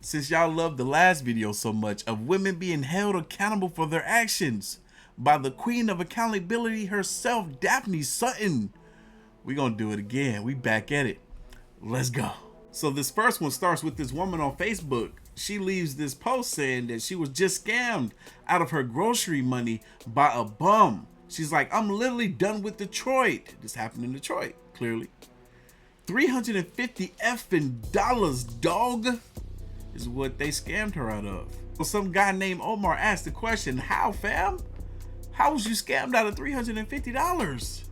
since y'all loved the last video so much of women being held accountable for their actions by the queen of accountability herself, Daphne Sutton. We gonna do it again. We back at it. Let's go. So this first one starts with this woman on Facebook. She leaves this post saying that she was just scammed out of her grocery money by a bum. She's like, I'm literally done with Detroit. This happened in Detroit, clearly. $350 effing dollars, dog, is what they scammed her out of. So some guy named Omar asked the question, how, fam? How was you scammed out of $350?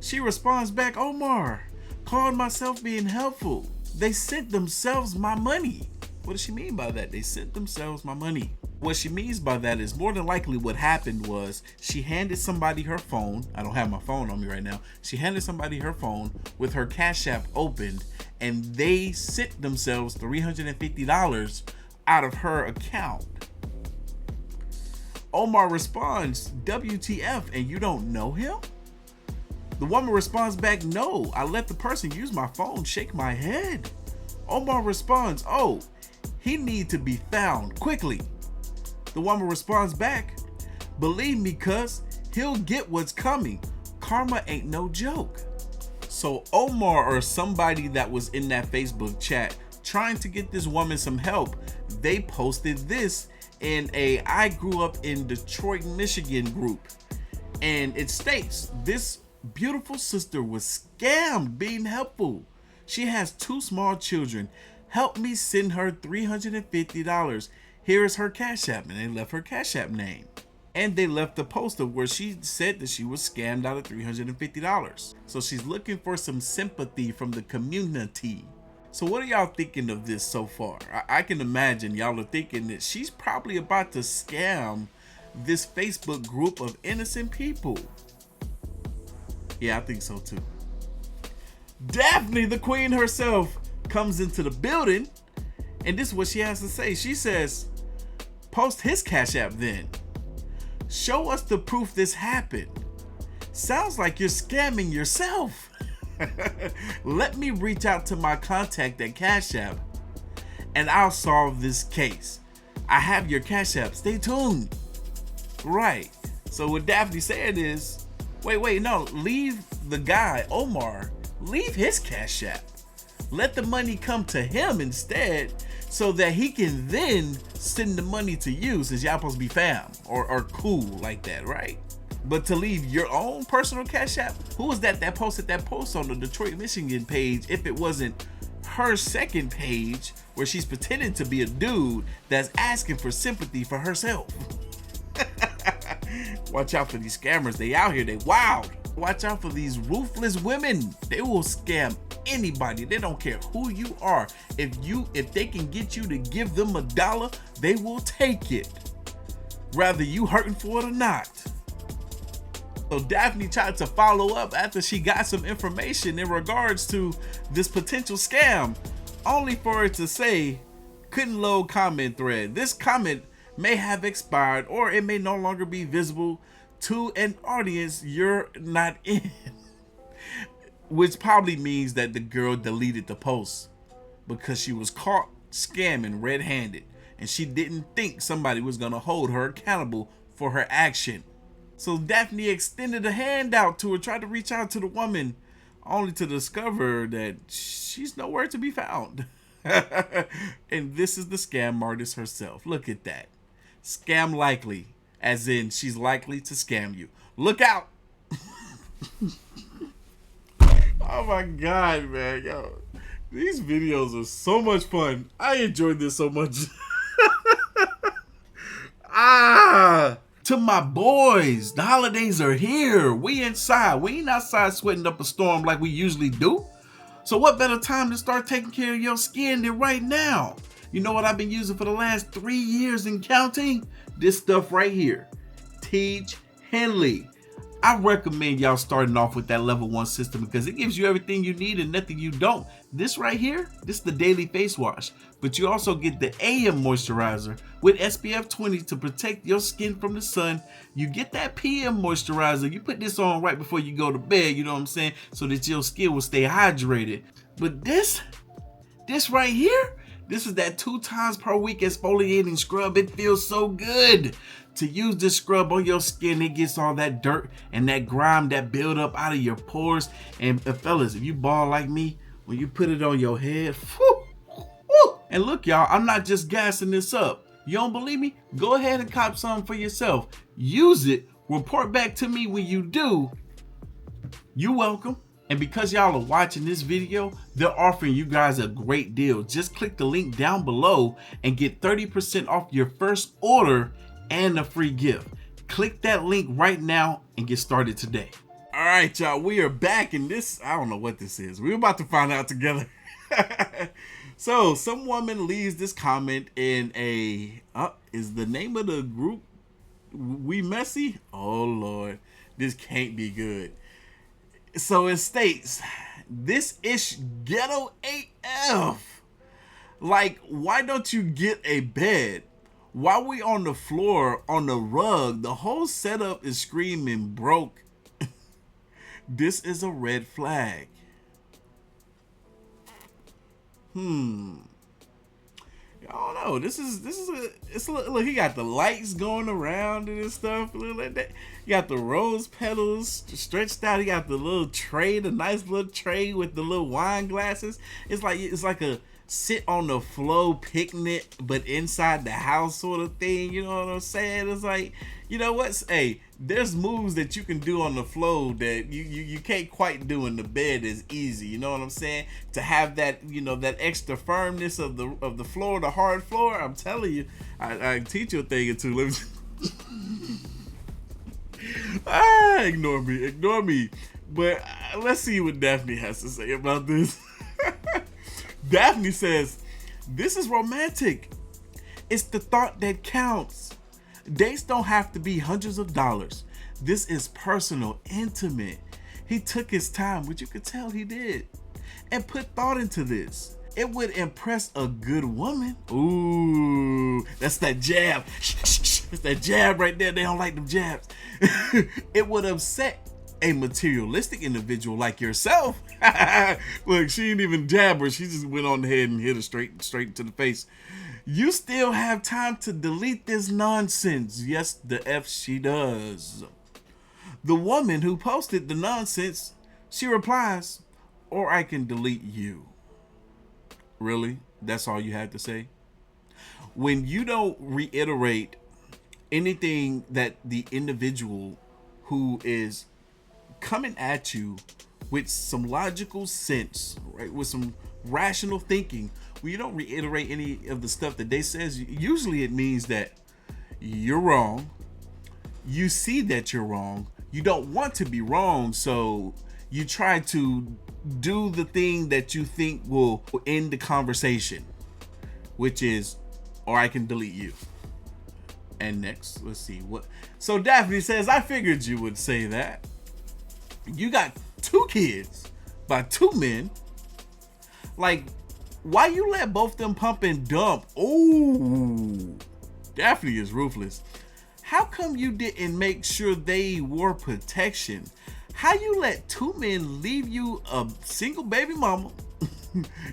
She responds back, Omar, called myself being helpful. They sent themselves my money. What does she mean by that? They sent themselves my money. What she means by that is more than likely what happened was she handed somebody her phone. I don't have my phone on me right now. She handed somebody her phone with her Cash App opened, and they sent themselves $350 out of her account. Omar responds, WTF, and you don't know him? The woman responds back, no, I let the person use my phone. Shake my head. Omar responds, oh, he need to be found quickly. The woman responds back, believe me, cuz he'll get what's coming. Karma ain't no joke. So Omar, or somebody that was in that Facebook chat trying to get this woman some help, they posted this in a I grew up in Detroit, Michigan group. And it states, this beautiful sister was scammed being helpful. She has 2 small children. Help me send her $350. Here is her Cash App, and they left her Cash App name. And they left the poster where she said that she was scammed out of $350. So she's looking for some sympathy from the community. So what are y'all thinking of this so far? I can imagine y'all are thinking that she's probably about to scam this Facebook group of innocent people. Yeah, I think so too. Daphne, the queen herself, comes into the building, and this is what she has to say. She says, post his Cash App then. Show us the proof this happened. Sounds like you're scamming yourself. Let me reach out to my contact at Cash App, and I'll solve this case. I have your Cash App. Stay tuned. Right. So what Daphne said is, wait, no, leave the guy, Omar, leave his Cash App. Let the money come to him instead, so that he can then send the money to you, since y'all supposed to be fam or cool like that, right? But to leave your own personal Cash App, who was that posted that post on the Detroit, Michigan page if it wasn't her second page where she's pretending to be a dude that's asking for sympathy for herself? Watch out for these scammers. They out here, they wild. Watch out for these ruthless women. They will scam anybody. They don't care who you are. If they can get you to give them $1, they will take it, whether you hurting for it or not. So Daphne tried to follow up after she got some information in regards to this potential scam, only for it to say, couldn't load comment thread. This comment may have expired, or it may no longer be visible to an audience you're not in. Which probably means that the girl deleted the post because she was caught scamming red-handed, and she didn't think somebody was gonna hold her accountable for her action. So Daphne extended a hand out to her, tried to reach out to the woman, only to discover that she's nowhere to be found. And this is the scam artist herself. Look at that. Scam likely, as in she's likely to scam you. Look out. Oh my God, man. Yo, these videos are so much fun. I enjoyed this so much. To my boys, the holidays are here. We inside. We ain't outside sweating up a storm like we usually do. So what better time to start taking care of your skin than right now? You know what I've been using for the last 3 years and counting? This stuff right here. Teach Henley. I recommend y'all starting off with that level 1 system because it gives you everything you need and nothing you don't. This right here, this is the daily face wash, but you also get the AM moisturizer with SPF 20 to protect your skin from the sun. You get that PM moisturizer. You put this on right before you go to bed, you know what I'm saying, so that your skin will stay hydrated. But this right here, This is that 2 times per week exfoliating scrub. It feels so good to use this scrub on your skin. It gets all that dirt and that grime that build up out of your pores. And fellas, if you bald like me, when you put it on your head, whew, whew. And look, y'all, I'm not just gassing this up. You don't believe me? Go ahead and cop some for yourself. Use it. Report back to me when you do. You're welcome. And because y'all are watching this video, they're offering you guys a great deal. Just click the link down below and get 30% off your first order and a free gift. Click that link right now and get started today. All right, y'all, we are back in this. I don't know what this is. We're about to find out together. So some woman leaves this comment in a, is the name of the group We Messy? Oh Lord, this can't be good. So it states, this ish ghetto AF. Like, why don't you get a bed? While we on the floor, on the rug, the whole setup is screaming broke. This is a red flag. I don't know. This is it's a look. He got the lights going around and stuff. Look like that. You got the rose petals stretched out. He got the little tray, the nice little tray with the little wine glasses. It's like a sit on the floor picnic, but inside the house sort of thing. You know what I'm saying? It's like, you know what? Hey, there's moves that you can do on the floor that you can't quite do in the bed as easy. You know what I'm saying? To have that, you know, that extra firmness of the floor, the hard floor. I'm telling you, I teach you a thing or two. Let me ignore me. But let's see what Daphne has to say about this. Daphne says, this is romantic. It's the thought that counts. Dates don't have to be hundreds of dollars. This is personal, intimate. He took his time, which you could tell he did, and put thought into this. It would impress a good woman. Ooh, that's that jab. That's that jab right there. They don't like them jabs. It would upset a materialistic individual like yourself. Look, she didn't even jab her. She just went on ahead and hit her straight to the face. You still have time to delete this nonsense. Yes, the F she does. The woman who posted the nonsense, she replies, or I can delete you. Really? That's all you had to say? When you don't reiterate anything that the individual who is coming at you with some logical sense, right, with some rational thinking, when you don't reiterate any of the stuff that they says, usually it means that you're wrong. You see that you're wrong. You don't want to be wrong, so you try to do the thing that you think will end the conversation, which is, or I can delete you. And next, let's see what. So Daphne says, I figured you would say that. You got 2 kids by 2 men. Like, why you let both them pump and dump? Ooh, Daphne is ruthless. How come you didn't make sure they wore protection? How you let 2 men leave you a single baby mama?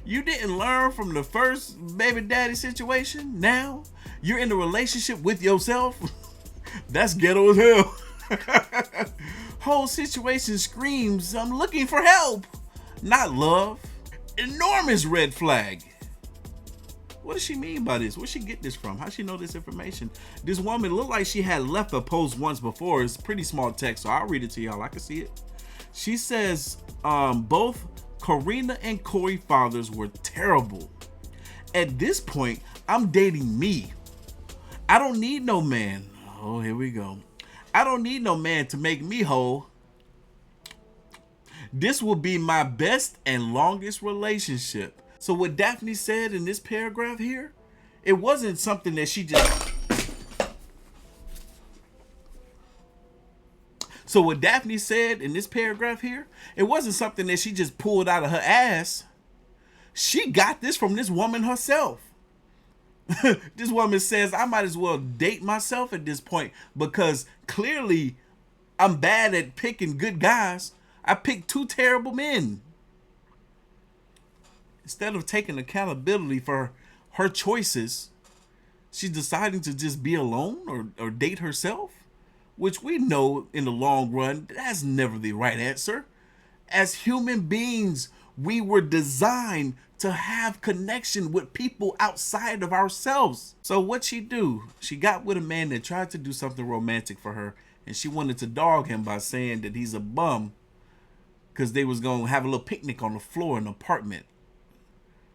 You didn't learn from the first baby daddy situation? Now you're in a relationship with yourself? That's ghetto as hell. Whole situation screams, I'm looking for help, not love. Enormous red flag. What does she mean by this? Where'd she get this from? How'd she know this information? This woman looked like she had left a post once before. It's pretty small text, so I'll read it to y'all. I can see it. She says, both Karina and Corey fathers were terrible. At this point, I'm dating me. I don't need no man. Oh, here we go. I don't need no man to make me whole. This will be my best and longest relationship. So what Daphne said in this paragraph here, it wasn't something that she just... So what Daphne said in this paragraph here, it wasn't something that she just pulled out of her ass. She got this from this woman herself. This woman says, I might as well date myself at this point because clearly I'm bad at picking good guys. I picked 2 terrible men. Instead of taking accountability for her choices, she's deciding to just be alone or date herself, which we know in the long run, that's never the right answer. As human beings, we were designed to have connection with people outside of ourselves. So what she do? She got with a man that tried to do something romantic for her, and she wanted to dog him by saying that he's a bum because they was going to have a little picnic on the floor in an apartment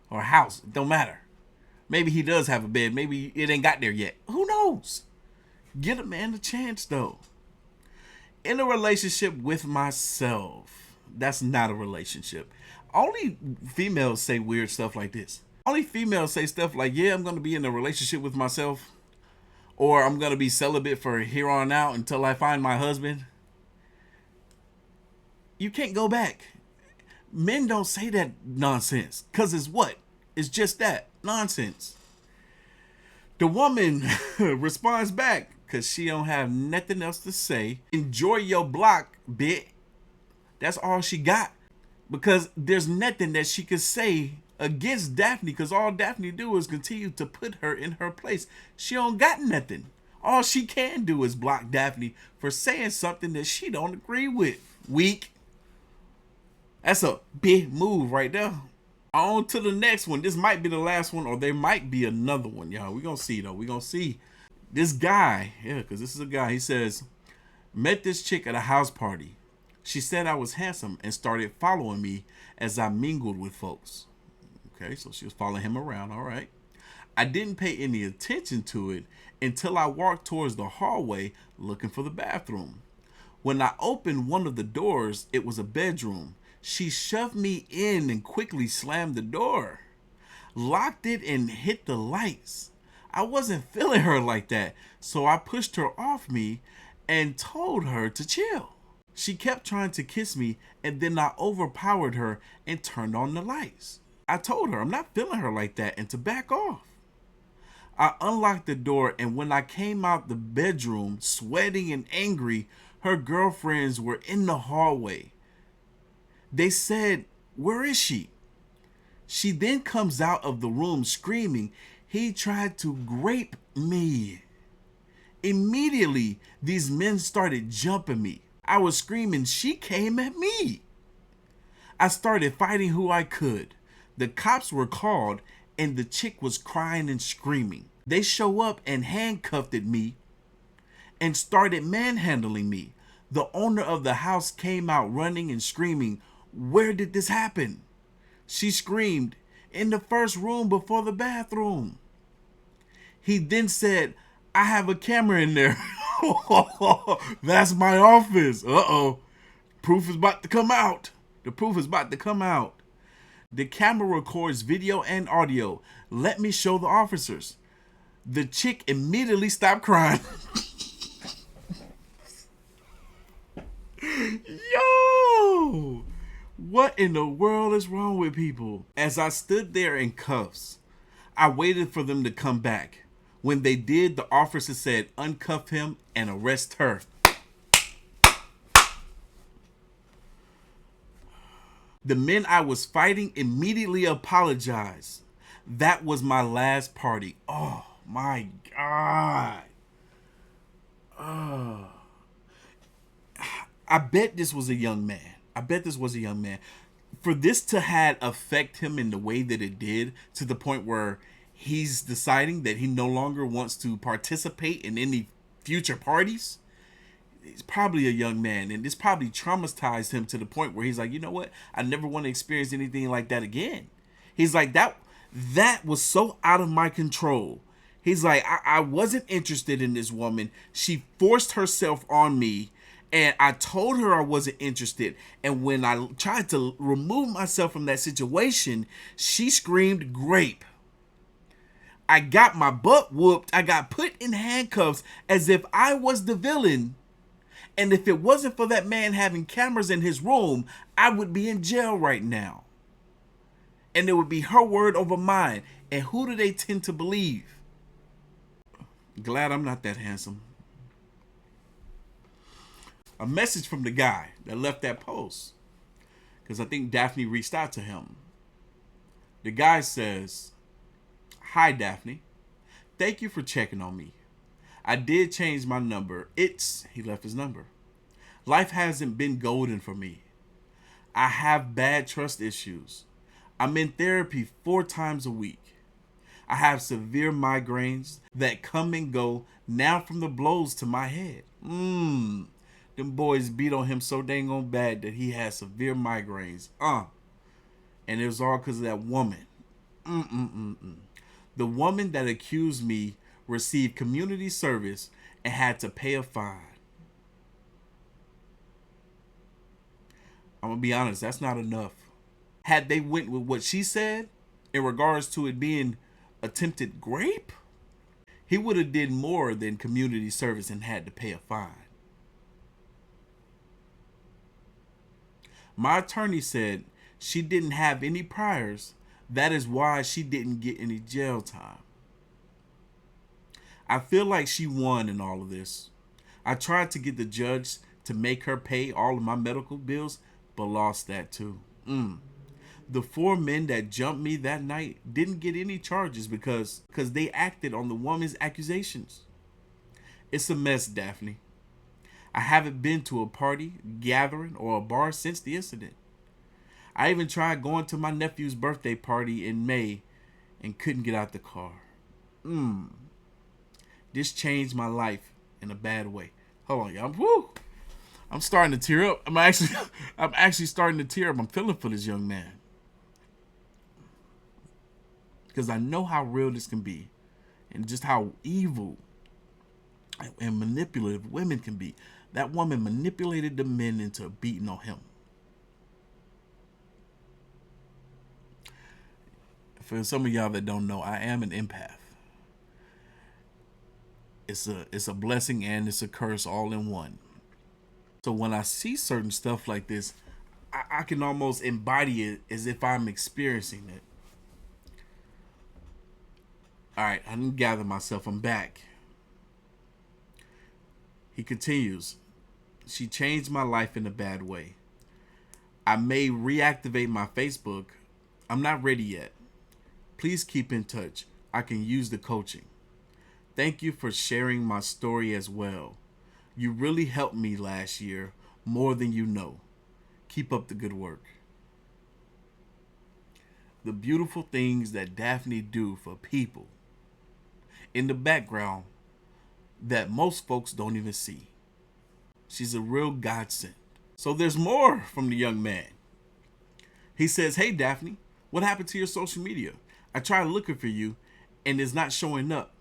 or a house. It don't matter. Maybe he does have a bed. Maybe it ain't got there yet. Who knows? Get a man a chance, though. In a relationship with myself, that's not a relationship. Only females say weird stuff like this. Only females say stuff like, yeah, I'm going to be in a relationship with myself, or I'm going to be celibate for here on out until I find my husband. You can't go back. Men don't say that nonsense, because it's what? It's just that, nonsense. The woman responds back, because she don't have nothing else to say. Enjoy your block, bitch. That's all she got. Because there's nothing that she could say against Daphne, because all Daphne do is continue to put her in her place. She don't got nothing. All she can do is block Daphne for saying something that she don't agree with. Weak. That's a big move right there. On to the next one. This might be the last one, or there might be another one, y'all. We're going to see, though. We're going to see. This guy, because this is a guy, he says, met this chick at a house party. She said I was handsome and started following me as I mingled with folks. Okay, so she was following him around, all right. I didn't pay any attention to it until I walked towards the hallway looking for the bathroom. When I opened one of the doors, it was a bedroom. She shoved me in and quickly slammed the door, locked it, and hit the lights. I wasn't feeling her like that, so I pushed her off me and told her to chill. She kept trying to kiss me, and then I overpowered her and turned on the lights. I told her I'm not feeling her like that and to back off. I unlocked the door, and when I came out the bedroom, sweating and angry, her girlfriends were in the hallway. They said, "Where is she?" She then comes out of the room screaming, "He tried to grape me." Immediately, these men started jumping me. I was screaming, she came at me. I started fighting who I could. The cops were called, and the chick was crying and screaming. They show up and handcuffed me and started manhandling me. The owner of the house came out running and screaming, "Where did this happen?" She screamed, "In the first room before the bathroom." He then said, "I have a camera in there." That's my office. Uh-oh. Proof is about to come out. The proof is about to come out. The camera records video and audio. Let me show the officers. The chick immediately stopped crying. Yo! What in the world is wrong with people? As I stood there in cuffs, I waited for them to come back. When they did, the officer said, "Uncuff him and arrest her." The men I was fighting immediately apologized. That was my last party. Oh my God. Oh. I bet this was a young man. For this to had affect him in the way that it did, to the point where he's deciding that he no longer wants to participate in any future parties, he's probably a young man, and this probably traumatized him to the point where he's like, you know what? I never want to experience anything like that again. He's like, that was so out of my control. He's like, I wasn't interested in this woman. She forced herself on me, and I told her I wasn't interested. And when I tried to remove myself from that situation, she screamed grape. I got my butt whooped. I got put in handcuffs as if I was the villain. And if it wasn't for that man having cameras in his room, I would be in jail right now. And it would be her word over mine. And who do they tend to believe? Glad I'm not that handsome. A message from the guy that left that post, because I think Daphne reached out to him. The guy says, Hi, Daphne. Thank you for checking on me. I did change my number. He left his number. Life hasn't been golden for me. I have bad trust issues. I'm in therapy 4 times a week. I have severe migraines that come and go now from the blows to my head. Them boys beat on him so dang on bad that he has severe migraines. And it was all because of that woman. The woman that accused me received community service and had to pay a fine. I'm gonna be honest, that's not enough. Had they went with what she said in regards to it being attempted rape, he would have did more than community service and had to pay a fine. My attorney said she didn't have any priors. That is why she didn't get any jail time. I feel like she won in all of this. I tried to get the judge to make her pay all of my medical bills, but lost that too. The 4 men that jumped me that night didn't get any charges because they acted on the woman's accusations. It's a mess, Daphne. I haven't been to a party, gathering, or a bar since the incident. I even tried going to my nephew's birthday party in May and couldn't get out the car. This changed my life in a bad way. Hold on, y'all. Woo! I'm starting to tear up. I'm actually starting to tear up. I'm feeling for this young man. Because I know how real this can be and just how evil and manipulative women can be. That woman manipulated the men into beating on him. For some of y'all that don't know, I am an empath. It's a blessing and it's a curse all in one. So when I see certain stuff like this, I can almost embody it as if I'm experiencing it. All right, I didn't gather myself. I'm back. He continues. She changed my life in a bad way. I may reactivate my Facebook. I'm not ready yet. Please keep in touch. I can use the coaching. Thank you for sharing my story as well. You really helped me last year, more than you know. Keep up the good work. The beautiful things that Daphne do for people in the background that most folks don't even see. She's a real godsend. So there's more from the young man. He says, "Hey Daphne, what happened to your social media? I tried looking for you and it's not showing up.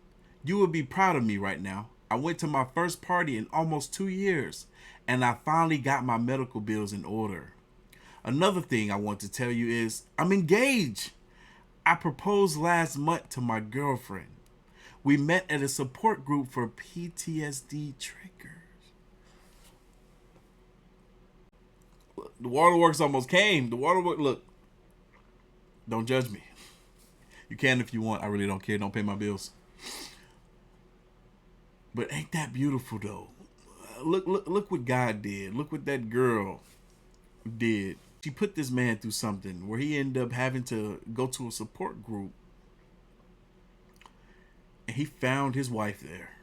You would be proud of me right now. I went to my first party in almost 2 years and I finally got my medical bills in order. Another thing I want to tell you is I'm engaged. I proposed last month to my girlfriend. We met at a support group for PTSD triggers." The waterworks almost came. The waterworks, look, don't judge me. You can if you want. I really don't care. Don't pay my bills. But ain't that beautiful though? Look what God did. Look what that girl did. She put this man through something where he ended up having to go to a support group. And he found his wife there.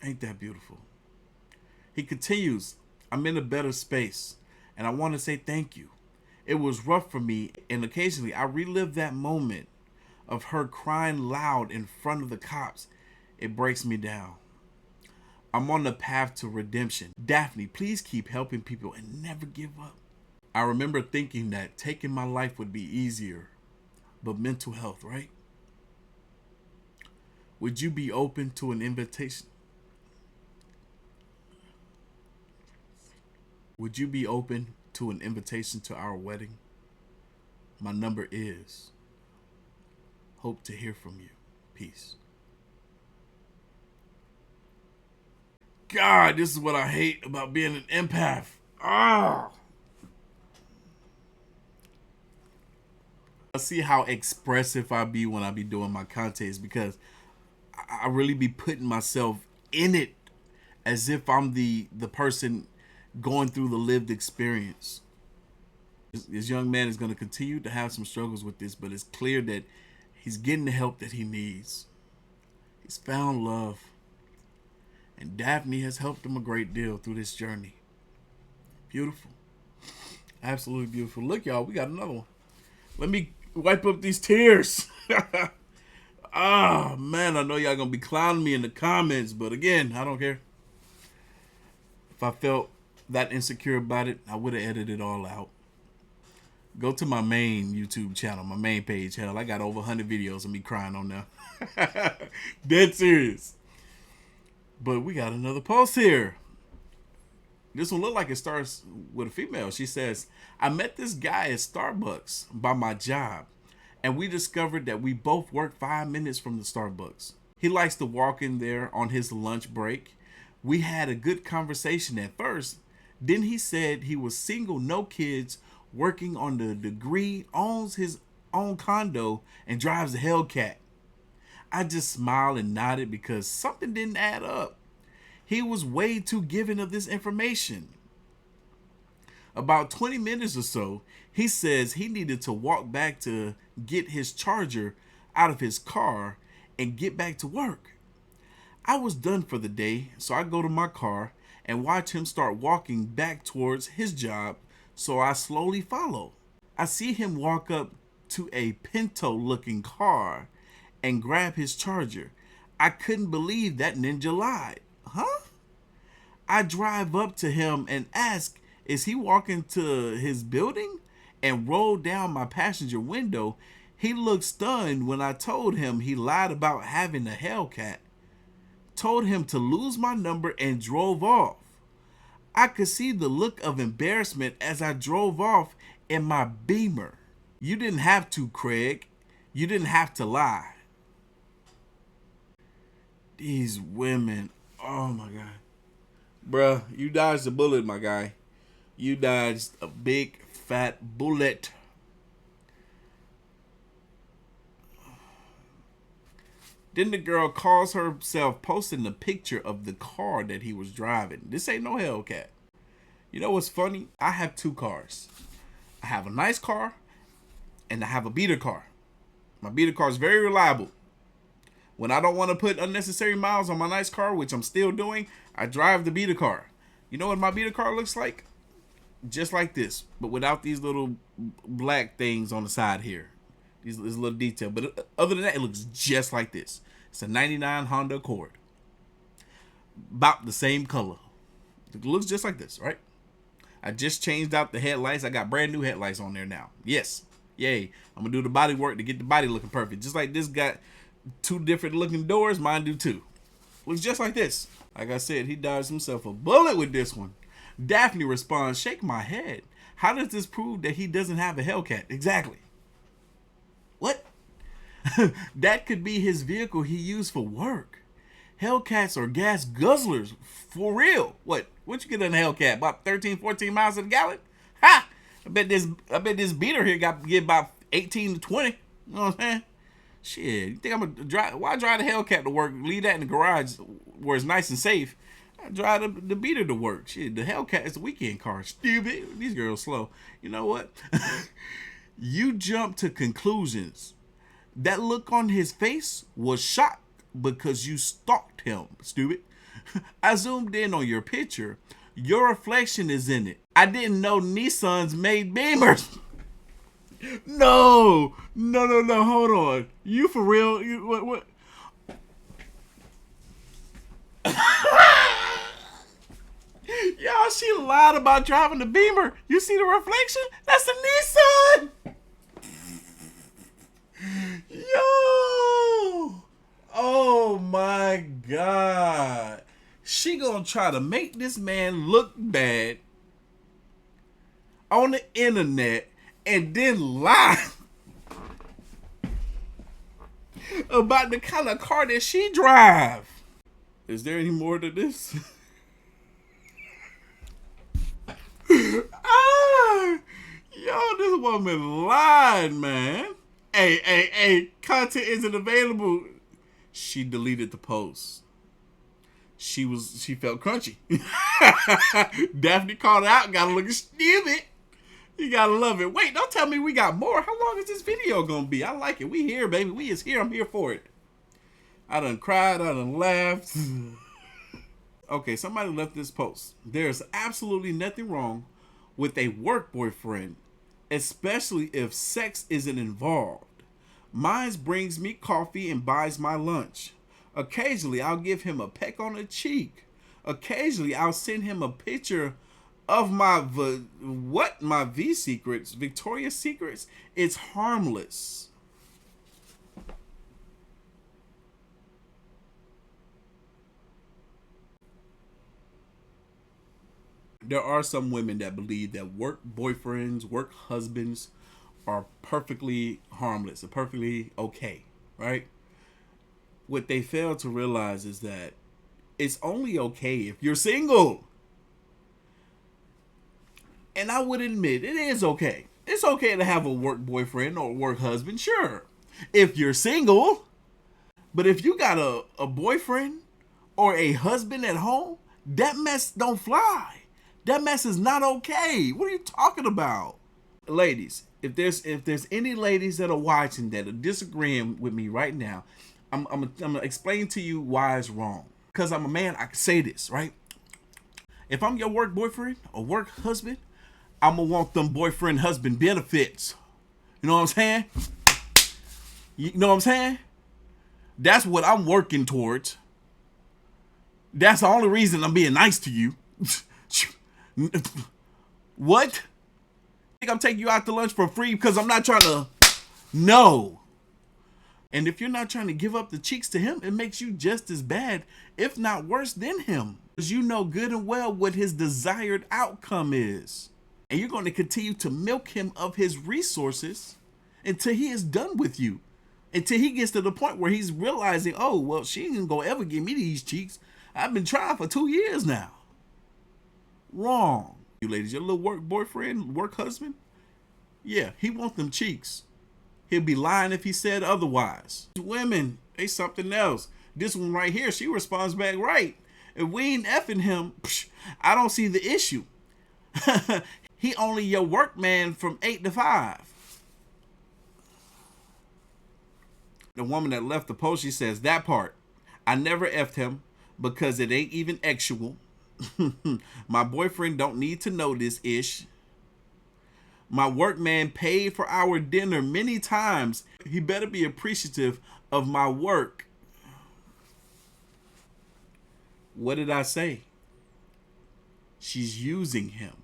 Ain't that beautiful? He continues, "I'm in a better space and I want to say thank you. It was rough for me and occasionally I relive that moment of her crying loud in front of the cops. It breaks me down. I'm on the path to redemption. Daphne, please keep helping people and never give up." I remember thinking that taking my life would be easier, but mental health, right? Would you be open to an invitation? Would you be open to an invitation to our wedding? My number is. Hope to hear from you. Peace. God, this is what I hate about being an empath. I see how expressive I be when I be doing my content because I really be putting myself in it as if I'm the person going through the lived experience. This young man is going to continue to have some struggles with this, but it's clear that He's getting the help that he needs. He's found love. And Daphne has helped him a great deal through this journey. Beautiful. Absolutely beautiful. Look, y'all, we got another one. Let me wipe up these tears. Ah, man, I know y'all gonna be clowning me in the comments, but again, I don't care. If I felt that insecure about it, I would have edited it all out. Go to my main YouTube channel, my main page. Hell, I got over 100 videos of me crying on there. Dead serious. But we got another post here. This one look like it starts with a female. She says, I met this guy at Starbucks by my job, and we discovered that we both work 5 minutes from the Starbucks. He likes to walk in there on his lunch break. We had a good conversation at first. Then he said he was single, no kids, working on the degree, owns his own condo, and drives a Hellcat. I just smiled and nodded because something didn't add up. He was way too giving of this information. About 20 minutes or so, he says he needed to walk back to get his charger out of his car and get back to work. I was done for the day, so I go to my car and watch him start walking back towards his job, so I slowly follow. I see him walk up to a Pinto-looking car and grab his charger. I couldn't believe that ninja lied. Huh? I drive up to him and ask, is he walking to his building? And roll down my passenger window. He looked stunned when I told him he lied about having a Hellcat. Told him to lose my number and drove off. I could see the look of embarrassment as I drove off in my Beamer. You didn't have to, Craig. You didn't have to lie. These women, oh my God. Bruh, you dodged a bullet, my guy. You dodged a big fat bullet. Then the girl calls herself posting the picture of the car that he was driving. This ain't no Hellcat. You know what's funny? I have two cars. I have a nice car and I have a beater car. My beater car is very reliable. When I don't want to put unnecessary miles on my nice car, which I'm still doing, I drive the beater car. You know what my beater car looks like? Just like this, but without these little black things on the side here. These little detail. But other than that, it looks just like this. It's a 99 Honda Accord. About the same color. It looks just like this, right? I just changed out the headlights. I got brand new headlights on there now. Yes. Yay. I'm going to do the body work to get the body looking perfect. Just like this got two different looking doors, mine do too. Looks just like this. Like I said, he dodged himself a bullet with this one. Daphne responds, shake my head. How does this prove that he doesn't have a Hellcat? Exactly. What? That could be his vehicle he used for work. Hellcats are gas guzzlers. For real. What you get in a Hellcat? About 13, 14 miles a gallon? Ha! I bet this beater here get about 18 to 20. You know what I'm saying? Shit. You think I'm gonna drive? Why drive the Hellcat to work? Leave that in the garage where it's nice and safe. I drive the beater to work. Shit, the Hellcat is the weekend car. Stupid. These girls slow. You know what? You jump to conclusions. That look on his face was shock because you stalked him, stupid. I zoomed in on your picture. Your reflection is in it. I didn't know Nissans made Beamers. No. Hold on. You for real? What? Y'all, she lied about driving the Beamer. You see the reflection? That's a Nissan. Yo. Oh my God. She gonna try to make this man look bad on the internet and then lie about the kind of car that she drive. Is there any more to this? Yo, this woman lied, man. Hey, content isn't available. She deleted the post. She felt crunchy. Daphne called her out, got her looking stupid. You gotta love it. Wait, don't tell me we got more. How long is this video gonna be? I like it. We here, baby. We is here. I'm here for it. I done cried. I done laughed. Okay, somebody left this post. There's absolutely nothing wrong with a work boyfriend, especially if sex isn't involved. Mine brings me coffee and buys my lunch. Occasionally, I'll give him a peck on the cheek. Occasionally, I'll send him a picture of my V Secrets, Victoria's Secrets. It's harmless. There are some women that believe that work boyfriends, work husbands are perfectly harmless, or perfectly okay, right? What they fail to realize is that it's only okay if you're single. And I would admit it is okay. It's okay to have a work boyfriend or work husband, sure, if you're single. But if you got a boyfriend or a husband at home, that mess don't fly. That mess is not okay. What are you talking about? Ladies, if there's any ladies that are watching that are disagreeing with me right now, I'm gonna explain to you why it's wrong. Because I'm a man, I can say this, right? If I'm your work boyfriend or work husband, I'm gonna want them boyfriend husband benefits. You know what I'm saying? You know what I'm saying? That's what I'm working towards. That's the only reason I'm being nice to you. What? Think I'm taking you out to lunch for free because I'm not trying to? No. And if you're not trying to give up the cheeks to him, it makes you just as bad, if not worse than him. Because you know good and well what his desired outcome is. And you're going to continue to milk him of his resources until he is done with you. Until he gets to the point where he's realizing, oh, well, she ain't going to ever give me these cheeks. I've been trying for 2 years now. Wrong. You ladies, your little work boyfriend, work husband, yeah, he wants them cheeks. He'll be lying if he said otherwise. Women, they something else. This one right here, she responds back right. If we ain't effing him, I don't see the issue. He only your work man from 8 to 5. The woman that left the post, she says, that part, I never effed him because it ain't even actual. My boyfriend don't need to know this ish. My work man paid for our dinner many times. He better be appreciative of my work. What did I say? She's using him.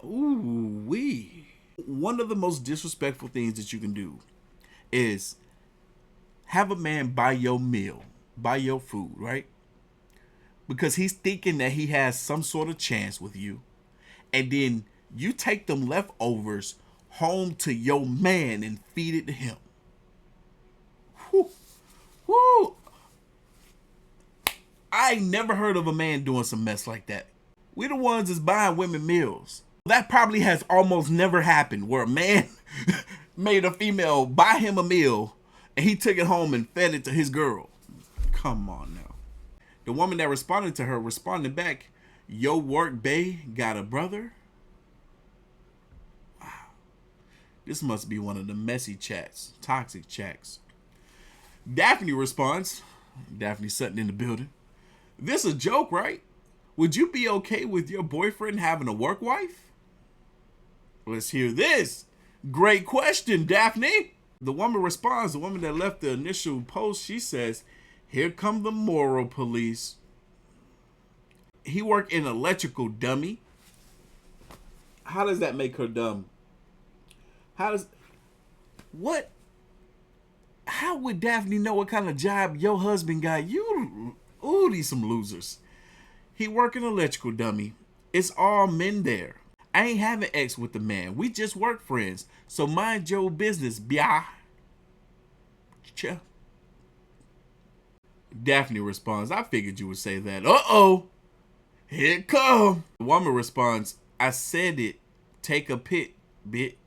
Ooh wee. One of the most disrespectful things that you can do is have a man buy your meal, buy your food, right? Because he's thinking that he has some sort of chance with you. And then you take them leftovers home to your man and feed it to him. Whew. Whew. I ain't never heard of a man doing some mess like that. We the ones that's buying women meals. That probably has almost never happened where a man made a female buy him a meal and he took it home and fed it to his girl. Come on now. The woman that responded to her responded back, yo work bae got a brother? Wow. This must be one of the messy chats, toxic chats. Daphne responds, Daphne Sutton in the building. This a joke, right? Would you be okay with your boyfriend having a work wife? Let's hear this. Great question, Daphne. The woman responds, the woman that left the initial post, she says, here come the moral police. He worked in electrical, dummy. How does that make her dumb? What? How would Daphne know what kind of job your husband got? Ooh, these some losers. He working electrical, dummy. It's all men there. I ain't having ex with the man. We just work friends. So mind your business, biah. Daphne responds, I figured you would say that. Uh-oh. Here it come. The woman responds, I said it. Take a pit, bit.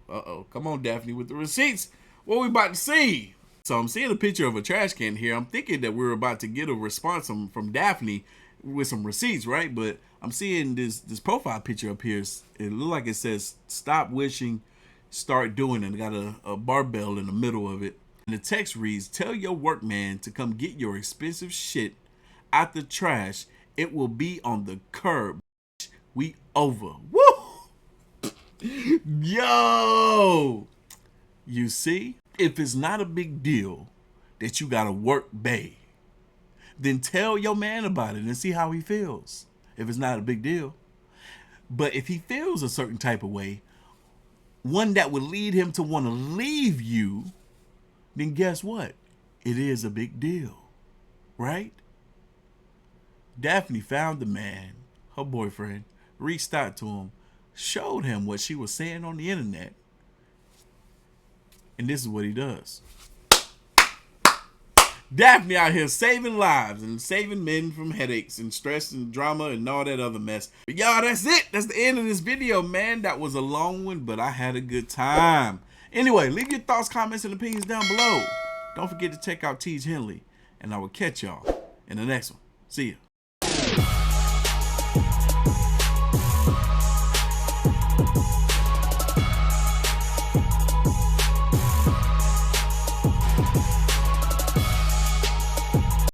Uh-oh. Come on, Daphne, with the receipts. What we about to see? So I'm seeing a picture of a trash can here. I'm thinking that we're about to get a response from Daphne. with some receipts, right? But I'm seeing this profile picture up here. It look like it says "Stop wishing, start doing," and got a barbell in the middle of it. And the text reads, "Tell your workman to come get your expensive shit out the trash. It will be on the curb. We over." Woo! Yo! You see, if it's not a big deal that you gotta work bae, then tell your man about it and see how he feels. If it's not a big deal. But if he feels a certain type of way, one that would lead him to want to leave you, then guess what? It is a big deal, right? Daphne found the man, her boyfriend, reached out to him, showed him what she was saying on the internet, and this is what he does. Daphne out here saving lives and saving men from headaches and stress and drama and all that other mess. But y'all, that's it. That's the end of this video, man. That was a long one, but I had a good time. Anyway, leave your thoughts, comments, and opinions down below. Don't forget to check out Teej Henley, and I will catch y'all in the next one. See ya.